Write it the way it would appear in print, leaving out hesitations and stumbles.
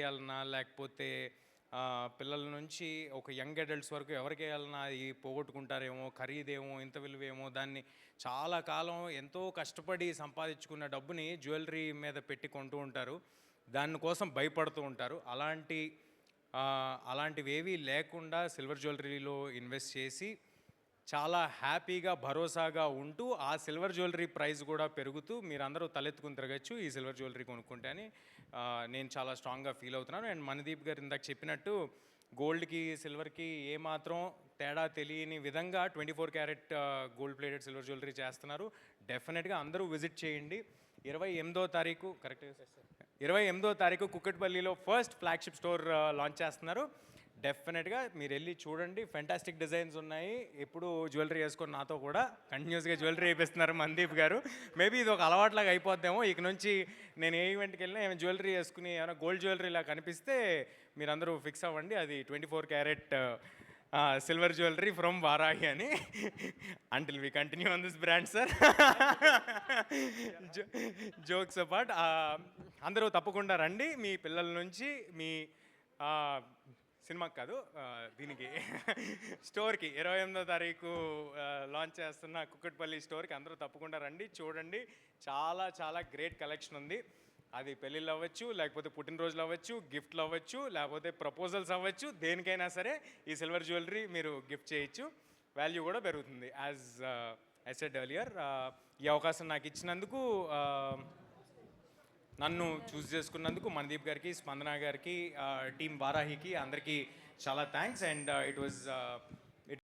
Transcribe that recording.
వేయాలన్నా లేకపోతే పిల్లల నుంచి ఒక యంగ్ అడల్ట్స్ వరకు ఎవరికి వేయాలన్నా అది పోగొట్టుకుంటారేమో, ఖరీదేమో, ఇంత విలువేమో, దాన్ని చాలా కాలం ఎంతో కష్టపడి సంపాదించుకున్న డబ్బుని జ్యువెలరీ మీద పెట్టి కొంటూ ఉంటారు. దానికోసం భయపడుతూ ఉంటారు. అలాంటివేవీ లేకుండా సిల్వర్ జ్యువెలరీలో ఇన్వెస్ట్ చేసి చాలా హ్యాపీగా, భరోసాగా ఉంటూ ఆ సిల్వర్ జ్యువెలరీ ప్రైస్ కూడా పెరుగుతూ మీరందరూ తలెత్తుకుని తిరగచ్చు ఈ సిల్వర్ జ్యువెలరీ కొనుక్కుంటే అని నేను చాలా స్ట్రాంగ్గా ఫీల్ అవుతున్నాను. అండ్ మనదీప్ గారు ఇందాక చెప్పినట్టు గోల్డ్కి సిల్వర్కి ఏమాత్రం తేడా తెలియని విధంగా 24 carat gold plated silver jewellery చేస్తున్నారు. డెఫినెట్గా అందరూ విజిట్ చేయండి. 28వ తారీఖు కరెక్ట్గా 28వ తారీఖు కుక్కట్పల్లిలో ఫస్ట్ ఫ్లాగ్షిప్ స్టోర్ లాంచ్ చేస్తున్నారు. డెఫినెట్గా మీరు వెళ్ళి చూడండి. ఫెంటాస్టిక్ డిజైన్స్ ఉన్నాయి. ఎప్పుడు జ్యువెలరీ వేసుకొని నాతో కూడా కంటిన్యూస్గా జ్యువెలరీ వేపిస్తున్నారు మనదీప్ గారు. మేబీ ఇది ఒక అలవాట్లాగా అయిపోద్దేమో. ఇక నుంచి నేను ఏ ఈవెంట్కి వెళ్ళినా ఏమైనా జ్యువెలరీ వేసుకుని ఏమైనా గోల్డ్ జ్యువెలరీలా కనిపిస్తే మీరందరూ ఫిక్స్ అవ్వండి. అది 24 carat silver jewellery from Varahi అని. Until we continue on this brand sir. Jokes apart, అందరూ తప్పకుండా రండి. మీ పిల్లల నుంచి మీ సినిమాకి కాదు, దీనికి స్టోర్కి 28వ తారీఖు లాంచ్ చేస్తున్న కుక్కట్పల్లి స్టోర్కి అందరూ తప్పకుండా రండి, చూడండి. చాలా చాలా గ్రేట్ కలెక్షన్ ఉంది. అది పెళ్ళిళ్ళు అవ్వచ్చు, లేకపోతే పుట్టినరోజులు అవ్వచ్చు, గిఫ్ట్లు అవ్వచ్చు, లేకపోతే ప్రపోజల్స్ అవ్వచ్చు, దేనికైనా సరే ఈ సిల్వర్ జ్యువెలరీ మీరు గిఫ్ట్ చేయొచ్చు. వాల్యూ కూడా పెరుగుతుంది. యాజ్ ఐ సెడ్ ఎర్లియర్, ఈ అవకాశం నాకు ఇచ్చినందుకు, నన్ను చూస్ చేసుకున్నందుకు మనదీప్ గారికి, స్పందన గారికి, టీం వారాహికి అందరికీ చాలా థ్యాంక్స్. And it was